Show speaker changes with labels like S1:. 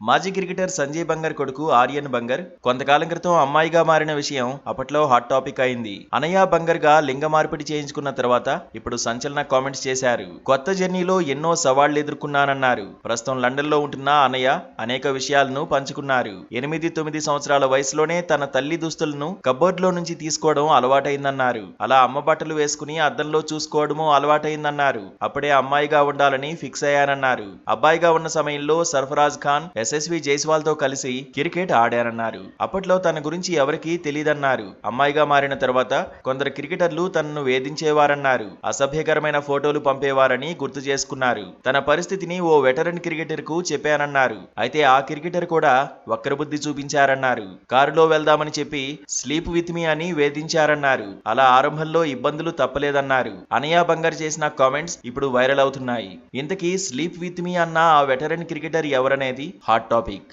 S1: మాజీ క్రికెటర్ సంజయ్ బంగర్ కొడుకు ఆర్యన్ బంగర్ కొంతకాలం క్రితం అమ్మాయిగా మారిన విషయం అప్పట్లో హాట్ టాపిక్ అయింది. అనయ బంగర్ గా లింగ మార్పిడి చేయించుకున్న తర్వాత ఇప్పుడు సంచలన కామెంట్స్ చేశారు. కొత్త జర్నీలో ఎన్నో సవాళ్లు ఎదుర్కొన్నానన్నారు. ప్రస్తుతం లండన్ లో ఉంటున్న అనయ అనేక విషయాలను పంచుకున్నారు. 8-9 సంవత్సరాల వయసులోనే తన తల్లి దుస్తులను కబోర్డ్ లో నుంచి తీసుకోవడం అలవాటైందన్నారు. అలా అమ్మ బట్టలు వేసుకుని అద్దంలో చూసుకోవడమూ అలవాటైందన్నారు. అప్పుడే అమ్మాయిగా ఉండాలని ఫిక్స్ అయ్యానన్నారు. అబ్బాయిగా ఉన్న సమయంలో సర్ఫరాజ్ ఖాన్, ఎస్ఎస్వి జైస్వాల్ తో కలిసి క్రికెట్ ఆడారన్నారు. అప్పట్లో తన గురించి ఎవరికీ తెలియదన్నారు. అమ్మాయిగా మారిన తర్వాత కొందరు క్రికెటర్లు తనను వేధించేవారన్నారు. అసభ్యకరమైన ఫోటోలు పంపేవారని గుర్తు చేసుకున్నారు. తన పరిస్థితిని ఓ వెటరన్ క్రికెటర్ కు చెప్పానన్నారు. అయితే ఆ క్రికెటర్ కూడా వక్రబుద్ధి చూపించారన్నారు. కారులో వెళ్దామని చెప్పి స్లీప్ విత్ మీ అని వేధించారన్నారు. అలా ఆరంభంలో ఇబ్బందులు తప్పలేదన్నారు. అనయ బంగర్ చేసిన కామెంట్స్ ఇప్పుడు వైరల్ అవుతున్నాయి. ఇంతకీ స్లీప్ విత్ మీ అన్న ఆ వెటరన్ క్రికెటర్ ఎవరనేది హాట్ టాపిక్.